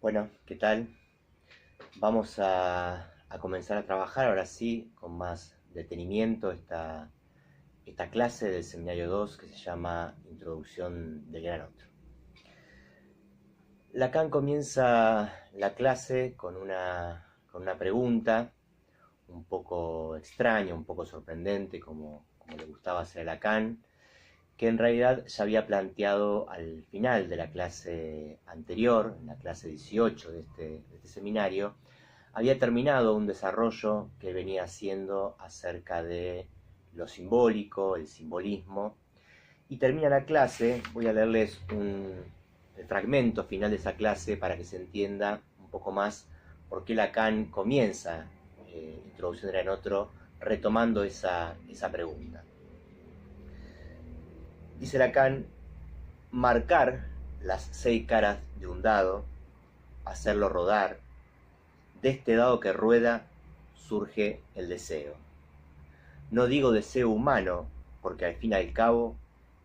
Bueno, ¿qué tal? Vamos a comenzar a trabajar ahora sí con más detenimiento esta clase del seminario 2 que se llama Introducción del Gran Otro. Lacan comienza la clase con una pregunta un poco extraña, un poco sorprendente, como le gustaba hacer a Lacan, que en realidad ya había planteado al final de la clase anterior, en la clase 18 de este seminario. Había terminado un desarrollo que venía haciendo acerca de lo simbólico, el simbolismo, y termina la clase. Voy a leerles el fragmento final de esa clase para que se entienda un poco más por qué Lacan comienza Introducción del Gran Otro retomando esa pregunta. Dice Lacan: marcar las 6 caras de un dado, hacerlo rodar, de este dado que rueda surge el deseo. No digo deseo humano, porque al fin y al cabo,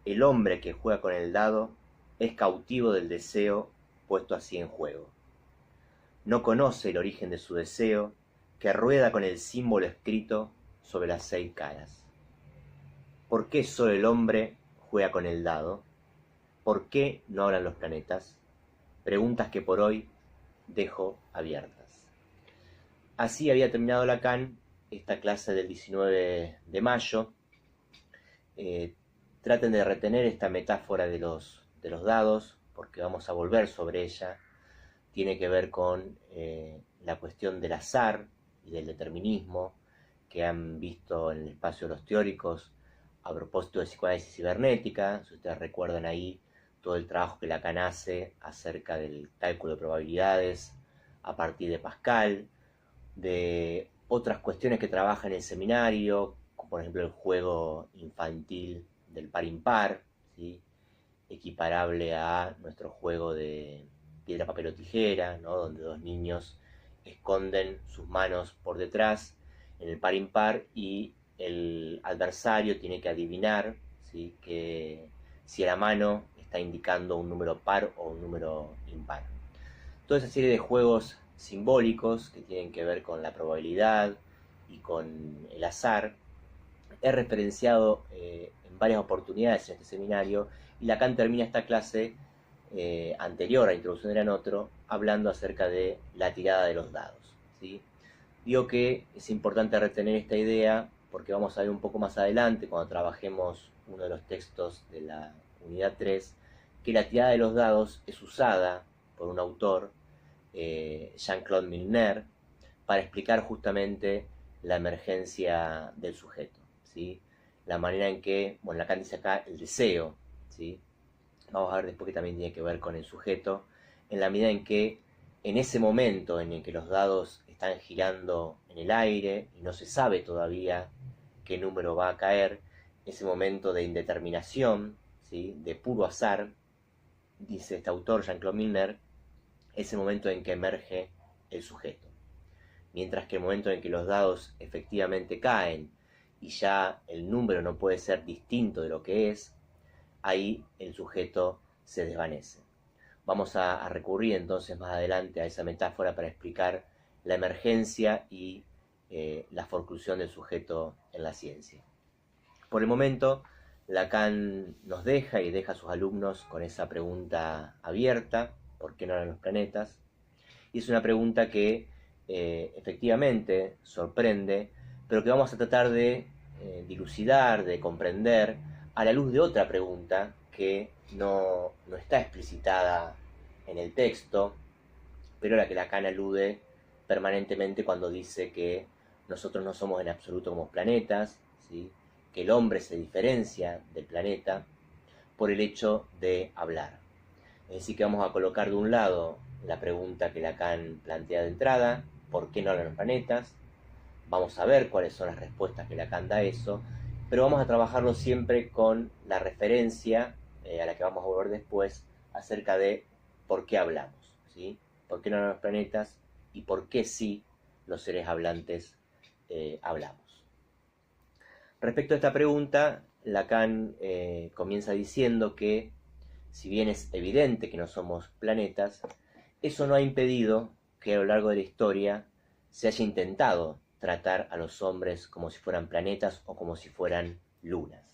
el hombre que juega con el dado es cautivo del deseo puesto así en juego. No conoce el origen de su deseo, que rueda con el símbolo escrito sobre las 6 caras. ¿Por qué solo el hombre juega con el dado? ¿Por qué no hablan los planetas? Preguntas que por hoy dejo abiertas. Así había terminado Lacan esta clase del 19 de mayo. Traten de retener esta metáfora de los dados, porque vamos a volver sobre ella. Tiene que ver con la cuestión del azar y del determinismo que han visto en el espacio de los teóricos a propósito de psicoanálisis cibernética. Si ustedes recuerdan ahí todo el trabajo que Lacan hace acerca del cálculo de probabilidades a partir de Pascal, de otras cuestiones que trabaja en el seminario, como por ejemplo el juego infantil del par impar, ¿sí? Equiparable a nuestro juego de piedra, papel o tijera, ¿no? Donde dos niños esconden sus manos por detrás en el par impar y el adversario tiene que adivinar, ¿sí? Que si la mano está indicando un número par o un número impar. Toda esa serie de juegos simbólicos que tienen que ver con la probabilidad y con el azar es referenciado en varias oportunidades en este seminario, y Lacan termina esta clase anterior a la Introducción del Gran Otro hablando acerca de la tirada de los dados, ¿sí? Digo que es importante retener esta idea porque vamos a ver un poco más adelante, cuando trabajemos uno de los textos de la unidad 3, que la tirada de los dados es usada por un autor, Jean-Claude Milner, para explicar justamente la emergencia del sujeto, ¿sí? La manera en que, bueno, Lacan dice acá el deseo, ¿sí? Vamos a ver después que también tiene que ver con el sujeto, en la medida en que en ese momento en el que los dados están girando en el aire y no se sabe todavía qué número va a caer, ese momento de indeterminación, ¿sí? De puro azar, dice este autor, Jean-Claude Milner, es el momento en que emerge el sujeto. Mientras que el momento en que los dados efectivamente caen y ya el número no puede ser distinto de lo que es, ahí el sujeto se desvanece. Vamos a recurrir entonces más adelante a esa metáfora para explicar la emergencia y la forclusión del sujeto en la ciencia. Por el momento, Lacan nos deja y deja a sus alumnos con esa pregunta abierta: ¿por qué no eran los planetas? Y es una pregunta que efectivamente sorprende, pero que vamos a tratar de dilucidar, de comprender, a la luz de otra pregunta que no está explicitada en el texto, pero a la que Lacan alude permanentemente cuando dice que nosotros no somos en absoluto como planetas, ¿sí? Que el hombre se diferencia del planeta por el hecho de hablar. Es decir, que vamos a colocar de un lado la pregunta que Lacan plantea de entrada: ¿por qué no hablan los planetas? Vamos a ver cuáles son las respuestas que Lacan da a eso, pero vamos a trabajarlo siempre con la referencia a la que vamos a volver después, acerca de por qué hablamos, ¿sí? ¿Por qué no hablan los planetas? Y por qué sí los seres hablantes hablamos. Respecto a esta pregunta, Lacan comienza diciendo que, si bien es evidente que no somos planetas, eso no ha impedido que a lo largo de la historia se haya intentado tratar a los hombres como si fueran planetas o como si fueran lunas.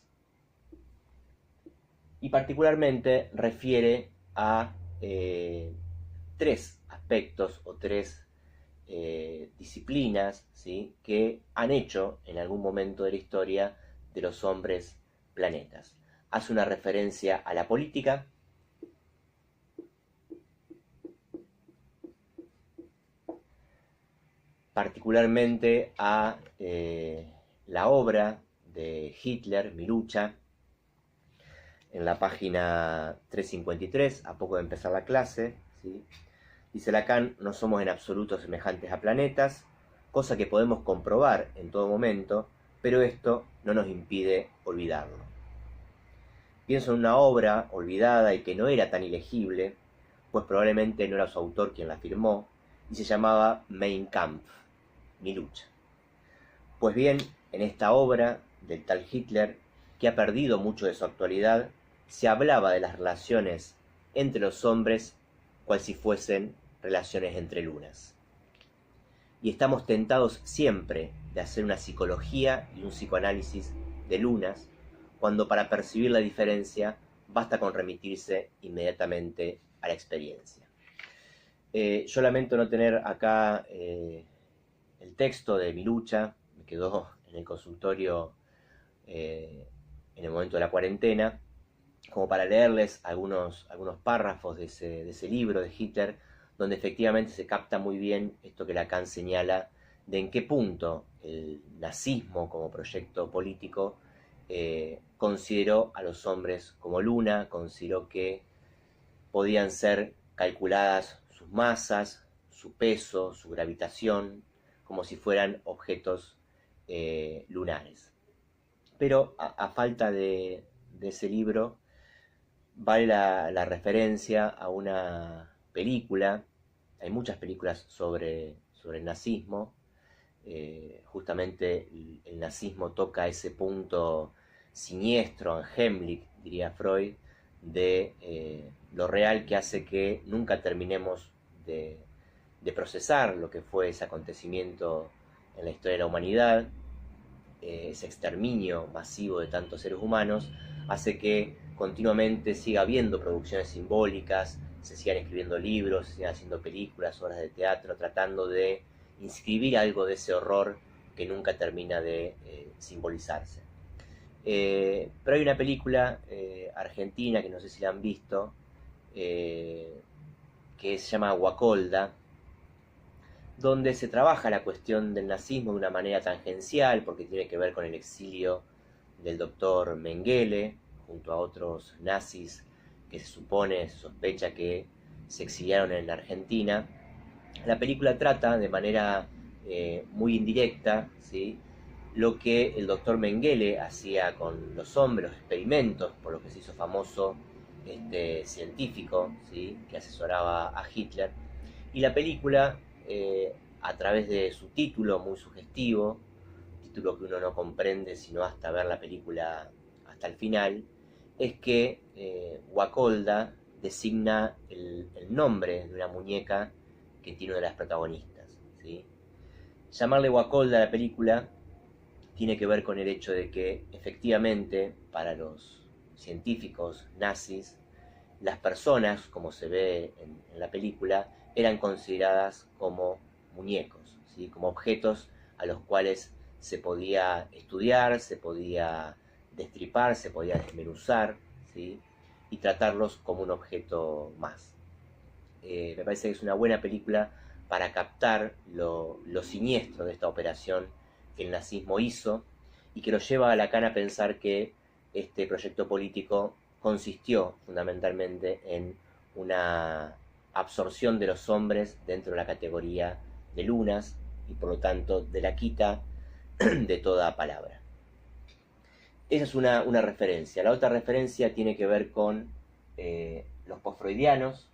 Y particularmente refiere a tres aspectos o tres disciplinas, ¿sí?, que han hecho en algún momento de la historia de los hombres planetas. Hace una referencia a la política, particularmente a la obra de Hitler, Mi lucha, en la página 353, a poco de empezar la clase, ¿sí? Dice Lacan: no somos en absoluto semejantes a planetas, cosa que podemos comprobar en todo momento, pero esto no nos impide olvidarlo. Pienso en una obra olvidada y que no era tan ilegible, pues probablemente no era su autor quien la firmó, y se llamaba Mein Kampf, Mi lucha. Pues bien, en esta obra del tal Hitler, que ha perdido mucho de su actualidad, se hablaba de las relaciones entre los hombres cual si fuesen relaciones entre lunas. Y estamos tentados siempre de hacer una psicología y un psicoanálisis de lunas, cuando para percibir la diferencia basta con remitirse inmediatamente a la experiencia. Yo lamento no tener acá el texto de Mi lucha, me quedó en el consultorio en el momento de la cuarentena, como para leerles algunos párrafos de ese libro de Hitler, donde efectivamente se capta muy bien esto que Lacan señala, de en qué punto el nazismo como proyecto político consideró a los hombres como luna, consideró que podían ser calculadas sus masas, su peso, su gravitación, como si fueran objetos lunares. Pero a falta de ese libro, vale la referencia a una película. Hay muchas películas sobre el nazismo. Justamente el nazismo toca ese punto siniestro, Heimlich, diría Freud, de lo real, que hace que nunca terminemos de procesar lo que fue ese acontecimiento en la historia de la humanidad. Ese exterminio masivo de tantos seres humanos hace que continuamente siga habiendo producciones simbólicas, se sigan escribiendo libros, se sigan haciendo películas, obras de teatro, tratando de inscribir algo de ese horror que nunca termina de simbolizarse. Pero hay una película argentina, que no sé si la han visto, que se llama Guacolda, donde se trabaja la cuestión del nazismo de una manera tangencial, porque tiene que ver con el exilio del doctor Mengele, junto a otros nazis que se sospecha que se exiliaron en la Argentina. La película trata de manera muy indirecta, ¿sí?, lo que el doctor Mengele hacía con los hombres, los experimentos por los que se hizo famoso este científico, ¿sí?, que asesoraba a Hitler. Y la película, a través de su título muy sugestivo, título que uno no comprende sino hasta ver la película hasta el final, es que Guacolda designa el nombre de una muñeca que tiene una de las protagonistas, ¿sí? Llamarle Guacolda a la película tiene que ver con el hecho de que efectivamente para los científicos nazis, las personas, como se ve en la película, eran consideradas como muñecos, ¿sí?, como objetos a los cuales se podía estudiar, se podía destripar, se podía desmenuzar, ¿sí?, y tratarlos como un objeto más. Me parece que es una buena película para captar lo siniestro de esta operación que el nazismo hizo, y que lo lleva a Lacan a pensar que este proyecto político consistió fundamentalmente en una absorción de los hombres dentro de la categoría de lunas, y por lo tanto de la quita de toda palabra. Esa es una referencia. La otra referencia tiene que ver con los postfreudianos.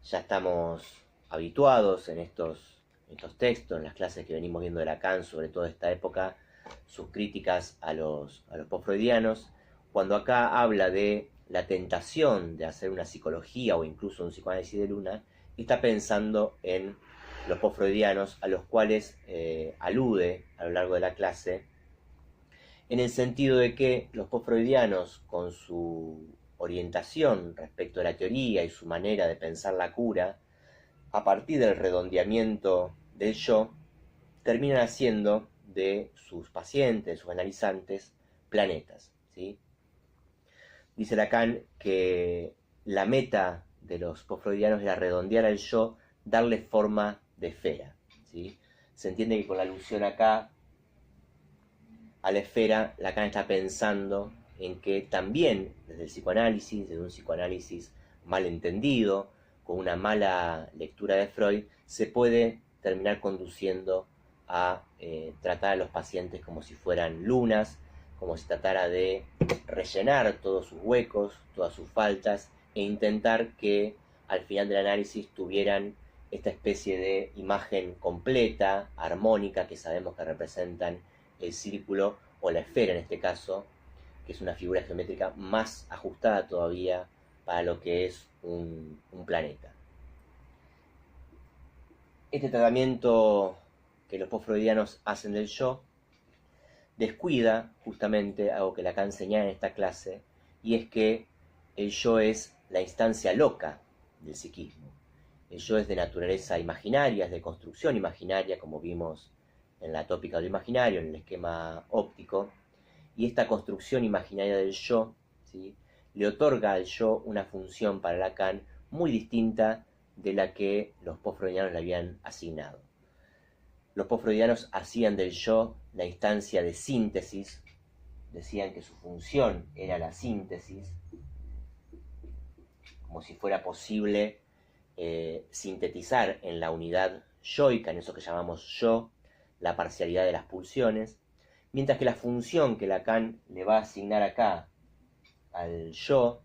Ya estamos habituados en estos textos, en las clases que venimos viendo de Lacan, sobre todo esta época, sus críticas a los postfreudianos. cuando acá habla de la tentación de hacer una psicología o incluso un psicoanálisis de Luna, está pensando en los postfreudianos, a los cuales alude a lo largo de la clase, en el sentido de que los postfreudianos, con su orientación respecto a la teoría y su manera de pensar la cura, a partir del redondeamiento del yo, terminan haciendo de sus pacientes, sus analizantes, planetas, ¿sí? Dice Lacan que la meta de los postfreudianos era redondear al yo, darle forma de esfera, ¿sí? Se entiende que con la alusión acá a la esfera, Lacan está pensando en que también desde el psicoanálisis, desde un psicoanálisis mal entendido, con una mala lectura de Freud, se puede terminar conduciendo a tratar a los pacientes como si fueran lunas, como si tratara de rellenar todos sus huecos, todas sus faltas, e intentar que al final del análisis tuvieran esta especie de imagen completa, armónica, que sabemos que representan el círculo o la esfera en este caso, que es una figura geométrica más ajustada todavía para lo que es un planeta. Este tratamiento que los postfreudianos hacen del yo descuida justamente algo que Lacan enseña en esta clase, y es que el yo es la instancia loca del psiquismo. El yo es de naturaleza imaginaria, es de construcción imaginaria, como vimos en la tópica de lo imaginario, en el esquema óptico, y esta construcción imaginaria del yo, ¿sí?, le otorga al yo una función para Lacan muy distinta de la que los postfreudianos le habían asignado. Los postfreudianos hacían del yo la instancia de síntesis, decían que su función era la síntesis, como si fuera posible sintetizar en la unidad yoica, en eso que llamamos yo, la parcialidad de las pulsiones, mientras que la función que Lacan le va a asignar acá al yo,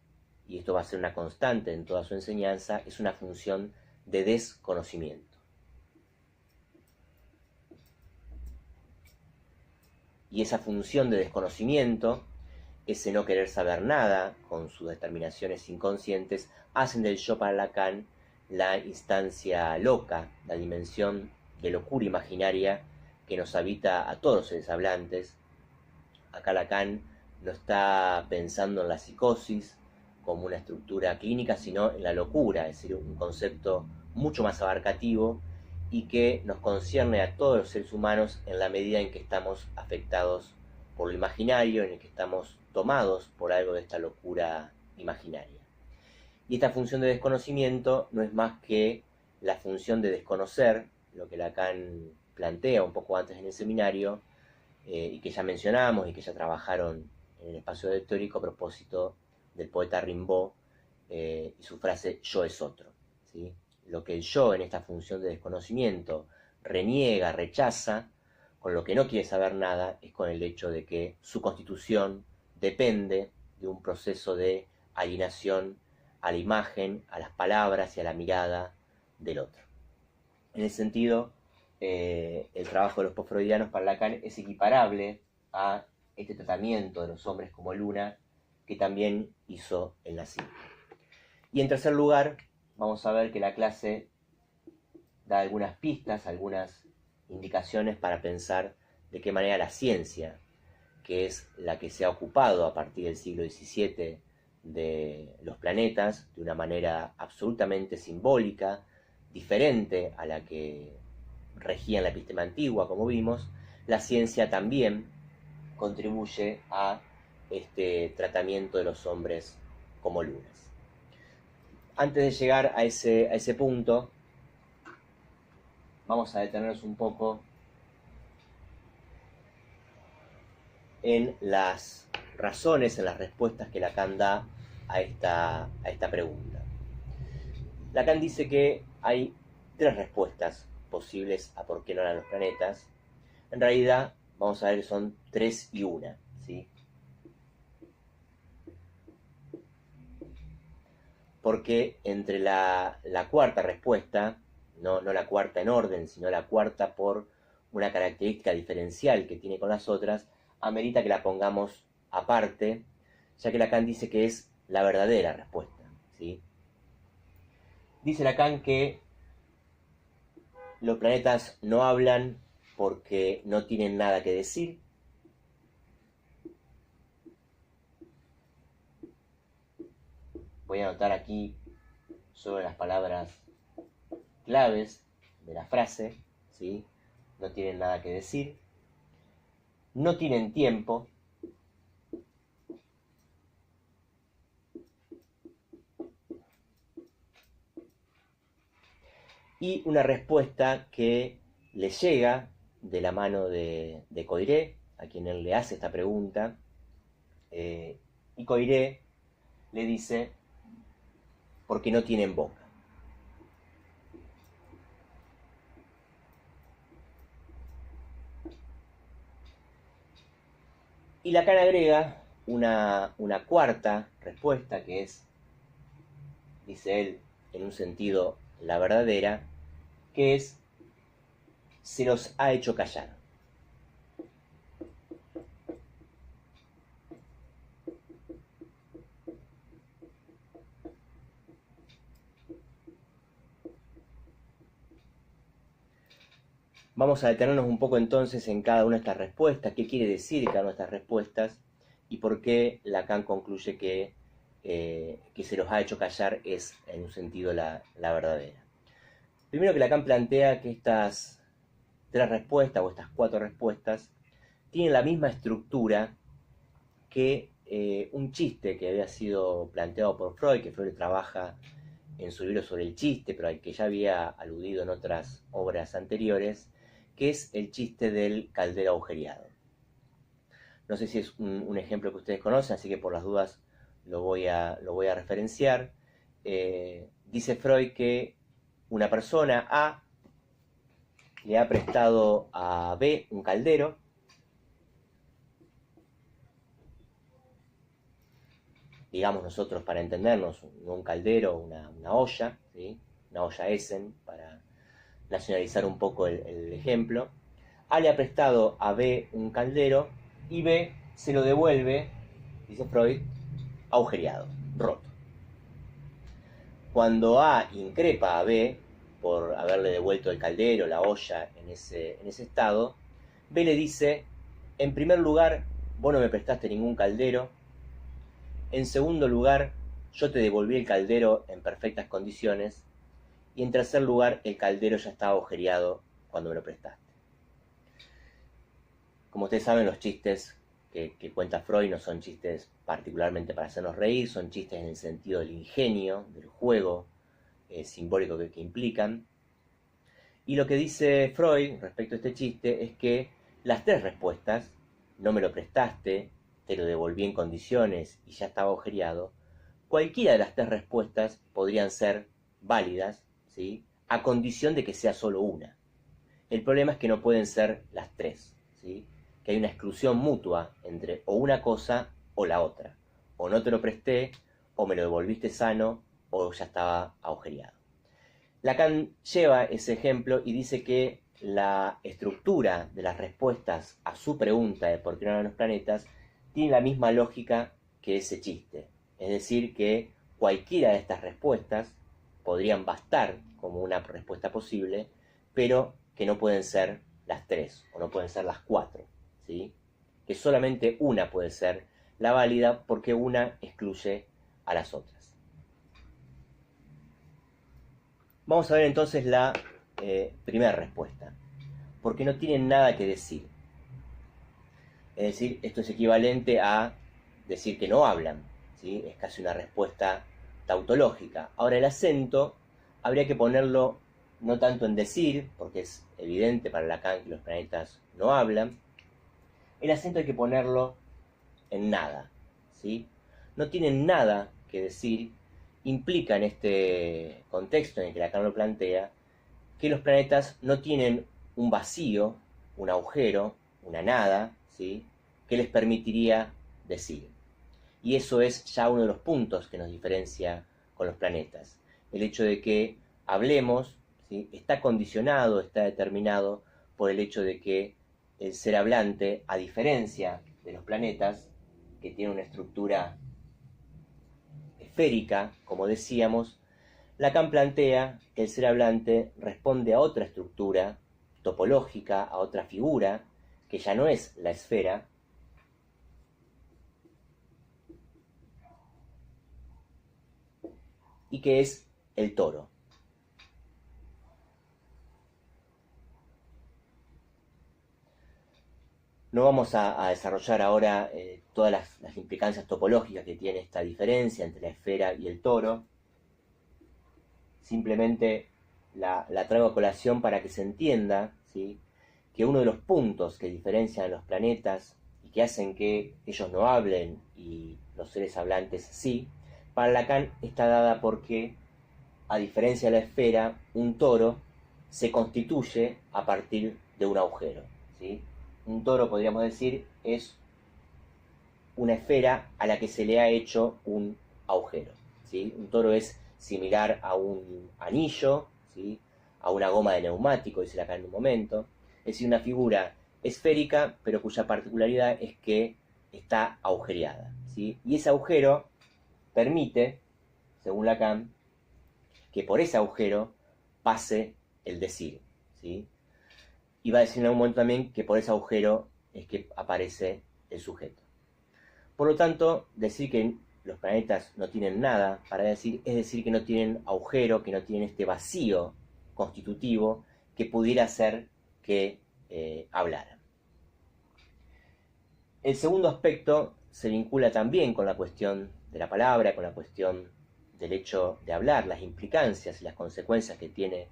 y esto va a ser una constante en toda su enseñanza, es una función de desconocimiento. Y esa función de desconocimiento, ese no querer saber nada, con sus determinaciones inconscientes, hacen del yo para Lacan la instancia loca, la dimensión de locura imaginaria que nos habita a todos los seres hablantes. Acá Lacan no está pensando en la psicosis como una estructura clínica, sino en la locura, es decir, un concepto mucho más abarcativo y que nos concierne a todos los seres humanos en la medida en que estamos afectados por lo imaginario, en el que estamos tomados por algo de esta locura imaginaria. Y esta función de desconocimiento no es más que la función de desconocer, lo que Lacan plantea un poco antes en el seminario, y que ya mencionamos y que ya trabajaron en el espacio teórico a propósito del poeta Rimbaud y su frase yo es otro, ¿sí? Lo que el yo en esta función de desconocimiento reniega, rechaza, con lo que no quiere saber nada, es con el hecho de que su constitución depende de un proceso de alienación a la imagen, a las palabras y a la mirada del otro. En ese sentido, el trabajo de los postfreudianos para Lacan es equiparable a este tratamiento de los hombres como luna que también hizo el nazismo. Y en tercer lugar, vamos a ver que la clase da algunas pistas, algunas indicaciones para pensar de qué manera la ciencia, que es la que se ha ocupado a partir del siglo XVII de los planetas, de una manera absolutamente simbólica, diferente a la que regía en la epistema antigua, como vimos, la ciencia también contribuye a este tratamiento de los hombres como lunas. Antes de llegar a ese punto, vamos a detenernos un poco en las razones, en las respuestas que Lacan da a esta pregunta. Lacan dice que hay tres respuestas posibles a por qué no eran los planetas. En realidad, vamos a ver que son 3 y 1, ¿sí? Porque entre la cuarta respuesta, no la cuarta en orden, sino la cuarta por una característica diferencial que tiene con las otras, amerita que la pongamos aparte ya que Lacan dice que es la verdadera respuesta, ¿sí? Dice Lacan que los planetas no hablan porque no tienen nada que decir. Voy a anotar aquí sobre las palabras claves de la frase, ¿sí? No tienen nada que decir. No tienen tiempo. Y una respuesta que le llega de la mano de Coiré, a quien él le hace esta pregunta, y Coiré le dice, porque no tienen boca. Y Lacan agrega una cuarta respuesta que es, dice él, en un sentido la verdadera, que es, se los ha hecho callar. Vamos a detenernos un poco entonces en cada una de estas respuestas, qué quiere decir cada una de estas respuestas y por qué Lacan concluye que se los ha hecho callar es en un sentido la verdadera. Primero que Lacan plantea que estas tres respuestas o estas cuatro respuestas tienen la misma estructura que un chiste que había sido planteado por Freud, que Freud trabaja en su libro sobre el chiste, pero al que ya había aludido en otras obras anteriores, que es el chiste del caldero agujereado. No sé si es un ejemplo que ustedes conocen, así que por las dudas lo voy a referenciar. Dice Freud que una persona A le ha prestado a B un caldero, digamos nosotros para entendernos, no un caldero, una olla, ¿sí? Una olla Essen, para nacionalizar un poco el ejemplo. A le ha prestado a B un caldero y B se lo devuelve, dice Freud, agujereado, roto. Cuando A increpa a B por haberle devuelto el caldero, la olla en ese estado, B le dice, en primer lugar, vos no me prestaste ningún caldero. En segundo lugar, yo te devolví el caldero en perfectas condiciones. Y en tercer lugar, el caldero ya estaba agujereado cuando me lo prestaste. Como ustedes saben, los chistes que cuenta Freud no son chistes particularmente para hacernos reír, son chistes en el sentido del ingenio, del juego simbólico que implican. Y lo que dice Freud respecto a este chiste es que las tres respuestas, no me lo prestaste, te lo devolví en condiciones y ya estaba agujereado, cualquiera de las tres respuestas podrían ser válidas, ¿sí? A condición de que sea solo una. El problema es que no pueden ser las tres, ¿sí? Que hay una exclusión mutua entre o una cosa o la otra. O no te lo presté, o me lo devolviste sano, o ya estaba agujereado. Lacan lleva ese ejemplo y dice que la estructura de las respuestas a su pregunta de por qué no eran los planetas tiene la misma lógica que ese chiste. Es decir, que cualquiera de estas respuestas podrían bastar como una respuesta posible, pero que no pueden ser las tres o no pueden ser las cuatro, ¿sí? Que solamente una puede ser la válida porque una excluye a las otras. Vamos a ver entonces la primera respuesta. Porque no tienen nada que decir. Es decir, esto es equivalente a decir que no hablan, ¿sí? Es casi una respuesta tautológica. Ahora el acento habría que ponerlo no tanto en decir, porque es evidente para Lacan que los planetas no hablan. El acento hay que ponerlo en nada, ¿sí? No tienen nada que decir, implica en este contexto en el que Lacan lo plantea, que los planetas no tienen un vacío, un agujero, una nada, ¿sí? Que les permitiría decir. Y eso es ya uno de los puntos que nos diferencia con los planetas. El hecho de que hablemos, ¿sí? Está condicionado, está determinado por el hecho de que el ser hablante, a diferencia de los planetas, que tienen una estructura esférica, como decíamos, Lacan plantea que el ser hablante responde a otra estructura topológica, a otra figura, que ya no es la esfera, y que es el toro. No vamos a desarrollar ahora todas las implicancias topológicas que tiene esta diferencia entre la esfera y el toro. Simplemente la traigo a colación para que se entienda, ¿sí?, que uno de los puntos que diferencian a los planetas y que hacen que ellos no hablen y los seres hablantes sí, para Lacan está dada porque, a diferencia de la esfera, un toro se constituye a partir de un agujero, ¿sí? Un toro, podríamos decir, es una esfera a la que se le ha hecho un agujero, ¿sí? Un toro es similar a un anillo, ¿sí?, a una goma de neumático, dice Lacan en un momento. Es decir, una figura esférica, pero cuya particularidad es que está agujereada, ¿sí? Y ese agujero permite, según Lacan, que por ese agujero pase el decir, ¿sí? Y va a decir en algún momento también que por ese agujero es que aparece el sujeto. Por lo tanto, decir que los planetas no tienen nada para decir, es decir que no tienen agujero, que no tienen este vacío constitutivo que pudiera hacer que hablaran. El segundo aspecto se vincula también con la cuestión de la palabra, con la cuestión del hecho de hablar, las implicancias y las consecuencias que tiene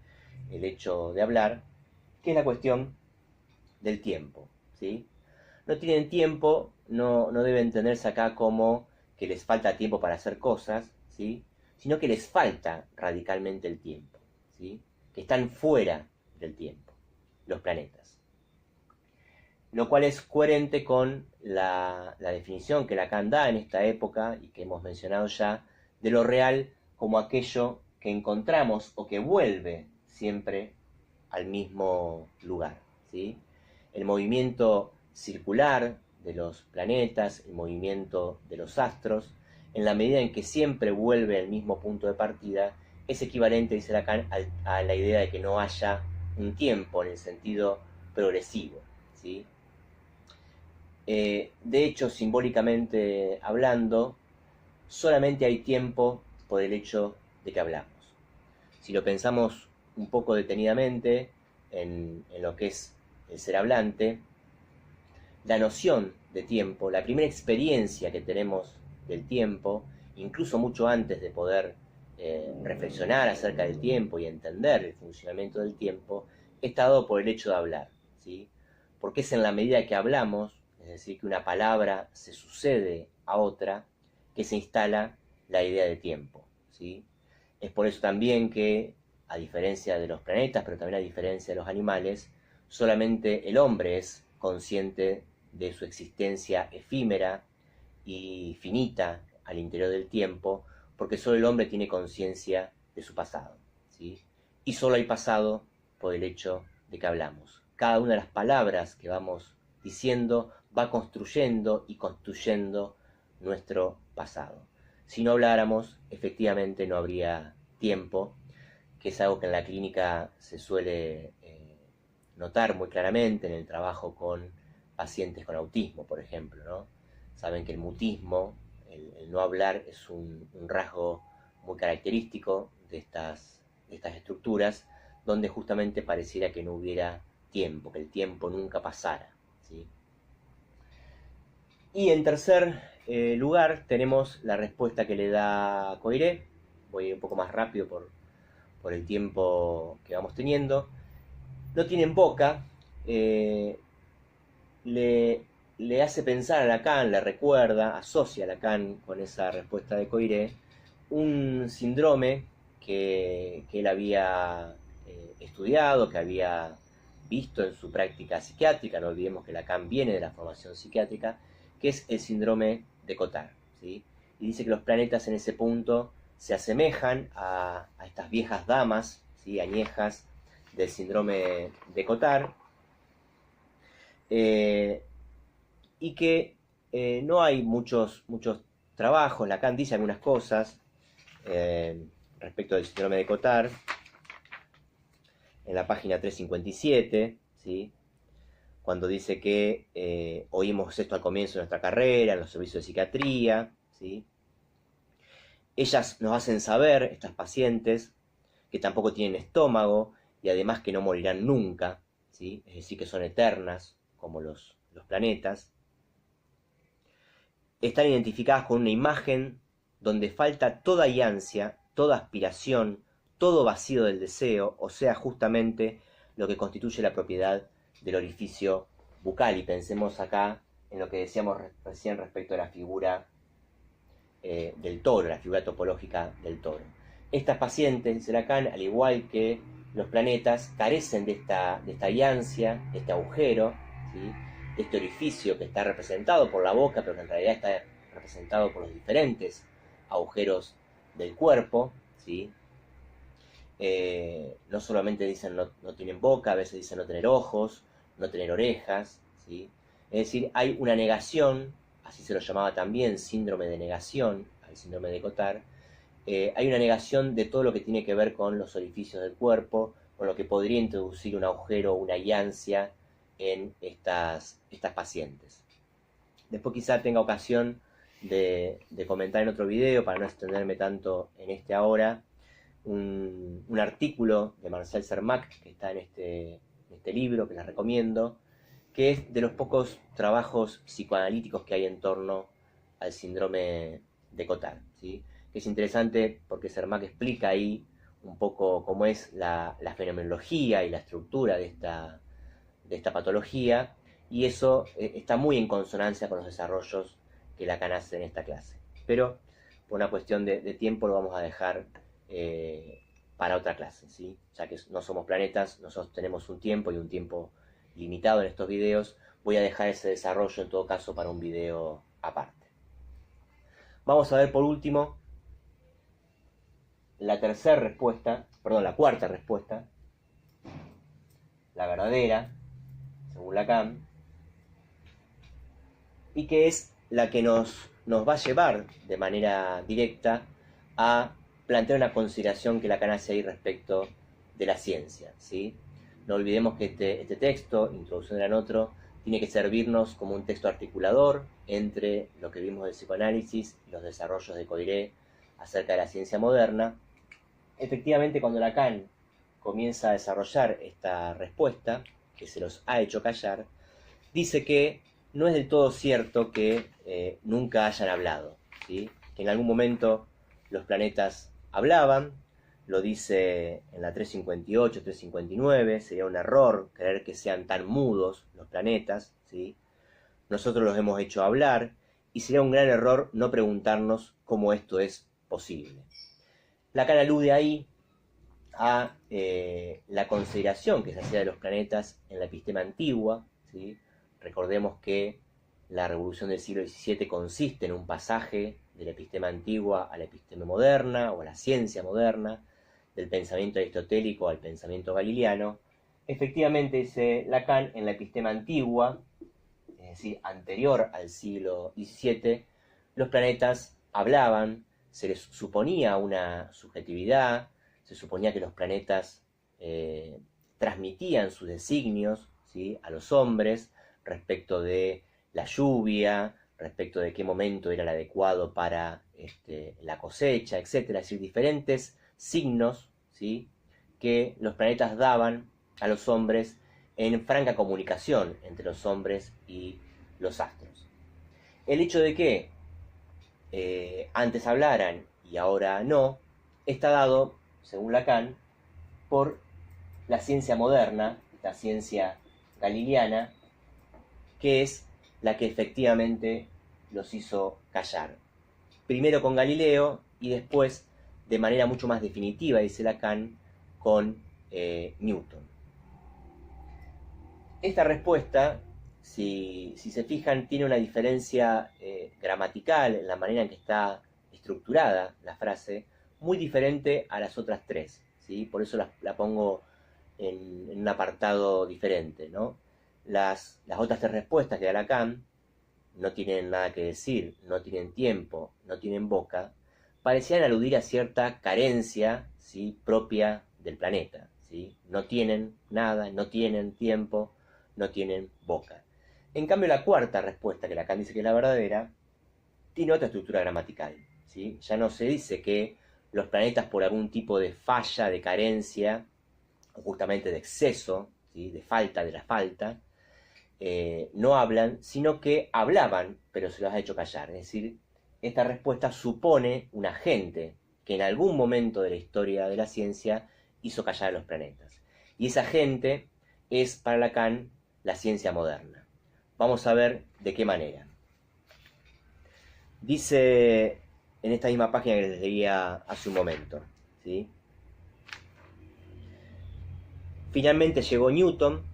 el hecho de hablar, que es la cuestión del tiempo, ¿sí? No tienen tiempo, no debe entenderse acá como que les falta tiempo para hacer cosas, ¿sí?, sino que les falta radicalmente el tiempo, ¿sí?, que están fuera del tiempo, los planetas. Lo cual es coherente con la definición que Lacan da en esta época y que hemos mencionado ya, de lo real como aquello que encontramos o que vuelve siempre al mismo lugar, ¿sí? El movimiento circular de los planetas, el movimiento de los astros, en la medida en que siempre vuelve al mismo punto de partida, es equivalente, dice Lacan, a la idea de que no haya un tiempo en el sentido progresivo, ¿sí? De hecho, simbólicamente hablando, solamente hay tiempo por el hecho de que hablamos. Si lo pensamos un poco detenidamente en lo que es el ser hablante, la noción de tiempo, la primera experiencia que tenemos del tiempo, incluso mucho antes de poder reflexionar acerca del tiempo y entender el funcionamiento del tiempo, está dado por el hecho de hablar, ¿sí? Porque es en la medida que hablamos, es decir, que una palabra se sucede a otra, que se instala la idea de tiempo, ¿sí? Es por eso también que, a diferencia de los planetas, pero también a diferencia de los animales, solamente el hombre es consciente de su existencia efímera y finita al interior del tiempo, porque solo el hombre tiene conciencia de su pasado, ¿sí? Y solo hay pasado por el hecho de que hablamos. Cada una de las palabras que vamos diciendo va construyendo y construyendo nuestro pasado. Si no habláramos, efectivamente no habría tiempo, que es algo que en la clínica se suele notar muy claramente en el trabajo con pacientes con autismo, por ejemplo, ¿no? Saben que el mutismo, el no hablar, es un rasgo muy característico de estas estructuras, donde justamente pareciera que no hubiera tiempo, que el tiempo nunca pasara, ¿sí? Y en tercer lugar tenemos la respuesta que le da Coiré. Voy a ir un poco más rápido por el tiempo que vamos teniendo. No tienen boca, le hace pensar a Lacan, le recuerda, asocia a Lacan con esa respuesta de Coiré, un síndrome que él había estudiado, que había visto en su práctica psiquiátrica. No olvidemos que Lacan viene de la formación psiquiátrica, que es el síndrome de Cotard, ¿sí? Y dice que los planetas en ese punto se asemejan a estas viejas damas, ¿sí?, añejas del síndrome de Cotard, y que no hay muchos trabajos. Lacan dice algunas cosas, respecto del síndrome de Cotard, en la página 357, ¿sí? Cuando dice que oímos esto al comienzo de nuestra carrera, en los servicios de psiquiatría, ¿sí? Ellas nos hacen saber, estas pacientes, que tampoco tienen estómago y además que no morirán nunca, ¿sí? Es decir, que son eternas, como los planetas. Están identificadas con una imagen donde falta toda ansia, toda aspiración, todo vacío del deseo, o sea, justamente lo que constituye la propiedad del orificio bucal. Y pensemos acá en lo que decíamos recién respecto a la figura del toro, la figura topológica del toro. Estas pacientes, dice Lacan, al igual que los planetas, carecen de esta ansia, de este agujero, ¿sí? De este orificio que está representado por la boca, pero que en realidad está representado por los diferentes agujeros del cuerpo, ¿sí? No solamente dicen no tienen boca, a veces dicen no tener ojos, no tener orejas, ¿sí? Es decir, hay una negación, así se lo llamaba también síndrome de negación, al síndrome de Cotard. Hay una negación de todo lo que tiene que ver con los orificios del cuerpo, con lo que podría introducir un agujero, una ansia en estas pacientes. Después quizá tenga ocasión de comentar en otro video, para no extenderme tanto en este ahora, un artículo de Marcel Cermak, que está en este libro, que les recomiendo, que es de los pocos trabajos psicoanalíticos que hay en torno al síndrome de Cotard, ¿sí? Que es interesante porque Cermak explica ahí un poco cómo es la fenomenología y la estructura de esta patología, y eso está muy en consonancia con los desarrollos que Lacan hace en esta clase. Pero por una cuestión de tiempo lo vamos a dejar para otra clase, ¿sí? Ya que no somos planetas, nosotros tenemos un tiempo y un tiempo limitado en estos videos. Voy a dejar ese desarrollo en todo caso para un video aparte. Vamos a ver por último la cuarta respuesta, la verdadera, según Lacan, y que es la que nos va a llevar de manera directa a plantear una consideración que Lacan hace ahí respecto de la ciencia, ¿sí? No olvidemos que este texto, Introducción del Anotro, tiene que servirnos como un texto articulador entre lo que vimos del psicoanálisis y los desarrollos de Coiré acerca de la ciencia moderna. Efectivamente, cuando Lacan comienza a desarrollar esta respuesta, que se los ha hecho callar, dice que no es del todo cierto que nunca hayan hablado, ¿sí? Que en algún momento los planetas hablaban, lo dice en la 358, 359, sería un error creer que sean tan mudos los planetas, ¿sí? Nosotros los hemos hecho hablar, y sería un gran error no preguntarnos cómo esto es posible. Lacan alude ahí a la consideración que se hacía de los planetas en la epistema antigua, ¿sí? Recordemos que la revolución del siglo XVII consiste en un pasaje de la epistema antigua a la epistema moderna, o a la ciencia moderna, del pensamiento aristotélico al pensamiento galileano. Efectivamente, dice Lacan, en la epistema antigua, es decir, anterior al siglo XVII, los planetas hablaban, se les suponía una subjetividad, se suponía que los planetas transmitían sus designios, ¿sí?, a los hombres respecto de la lluvia, respecto de qué momento era el adecuado para la cosecha, etc. Es decir, diferentes signos, ¿sí?, que los planetas daban a los hombres en franca comunicación entre los hombres y los astros. El hecho de que antes hablaran y ahora no, está dado, según Lacan, por la ciencia moderna, esta ciencia galileana, que es la que efectivamente los hizo callar. Primero con Galileo y después, de manera mucho más definitiva, dice Lacan, con Newton. Esta respuesta, si se fijan, tiene una diferencia gramatical en la manera en que está estructurada la frase, muy diferente a las otras tres, ¿sí? Por eso la pongo en un apartado diferente, ¿no? Las otras tres respuestas que da Lacan no tienen nada que decir, no tienen tiempo, no tienen boca, parecían aludir a cierta carencia, ¿sí?, propia del planeta, ¿sí? No tienen nada, no tienen tiempo, no tienen boca. En cambio, la cuarta respuesta, que Lacan dice que es la verdadera, tiene otra estructura gramatical, ¿sí? Ya no se dice que los planetas, por algún tipo de falla, de carencia, o justamente de exceso, ¿sí?, de falta de la falta, no hablan, sino que hablaban, pero se los ha hecho callar. Es decir, esta respuesta supone un agente que en algún momento de la historia de la ciencia hizo callar a los planetas. Y ese agente es, para Lacan, la ciencia moderna. Vamos a ver de qué manera. Dice en esta misma página que les leía hace un momento, ¿sí? Finalmente llegó Newton.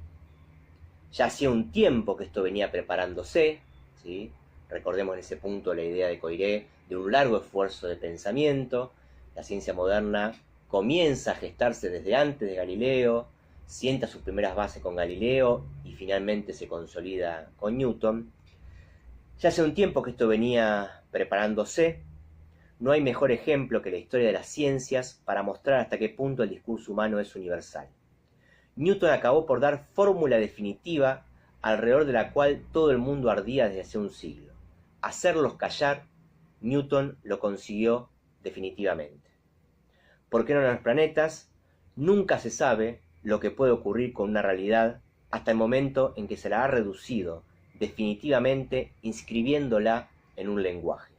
Ya hacía un tiempo que esto venía preparándose, ¿sí? Recordemos en ese punto la idea de Coiré de un largo esfuerzo de pensamiento. La ciencia moderna comienza a gestarse desde antes de Galileo, sienta sus primeras bases con Galileo y finalmente se consolida con Newton. Ya hace un tiempo que esto venía preparándose. No hay mejor ejemplo que la historia de las ciencias para mostrar hasta qué punto el discurso humano es universal. Newton acabó por dar fórmula definitiva alrededor de la cual todo el mundo ardía desde hace un siglo. Hacerlos callar, Newton lo consiguió definitivamente. ¿Por qué no en los planetas? Nunca se sabe lo que puede ocurrir con una realidad hasta el momento en que se la ha reducido definitivamente inscribiéndola en un lenguaje.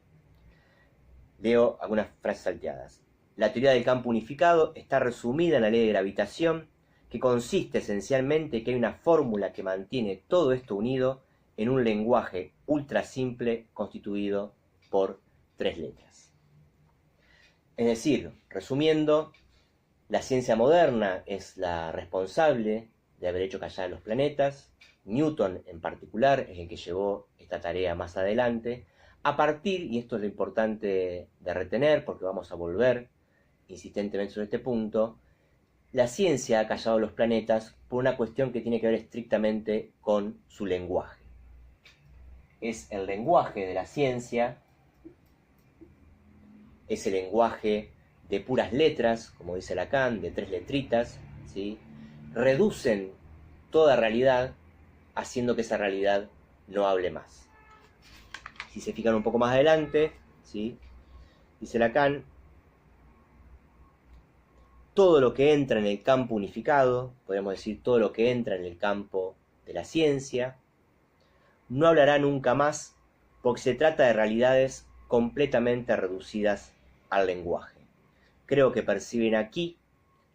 Leo algunas frases salteadas. La teoría del campo unificado está resumida en la ley de gravitación, que consiste esencialmente en que hay una fórmula que mantiene todo esto unido en un lenguaje ultra simple constituido por 3 letras. Es decir, resumiendo, la ciencia moderna es la responsable de haber hecho callar a los planetas. Newton en particular es el que llevó esta tarea más adelante, a partir, y esto es lo importante de retener porque vamos a volver insistentemente sobre este punto, la ciencia ha callado los planetas por una cuestión que tiene que ver estrictamente con su lenguaje. Es el lenguaje de la ciencia, es el lenguaje de puras letras, como dice Lacan, de 3 letritas, ¿sí? Reducen toda realidad, haciendo que esa realidad no hable más. Si se fijan un poco más adelante, ¿sí?, dice Lacan, todo lo que entra en el campo unificado, podemos decir todo lo que entra en el campo de la ciencia, no hablará nunca más porque se trata de realidades completamente reducidas al lenguaje. Creo que perciben aquí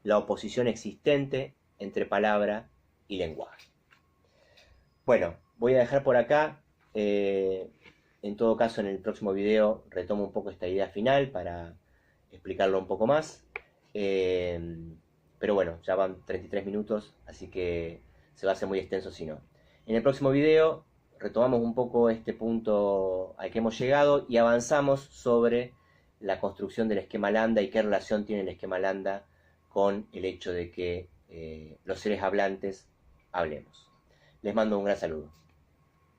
la oposición existente entre palabra y lenguaje. Bueno, voy a dejar por acá. En todo caso, en el próximo video retomo un poco esta idea final para explicarlo un poco más. Pero bueno, ya van 33 minutos, así que se va a hacer muy extenso si no. En el próximo video retomamos un poco este punto al que hemos llegado y avanzamos sobre la construcción del esquema lambda y qué relación tiene el esquema lambda con el hecho de que los seres hablantes hablemos. Les mando un gran saludo.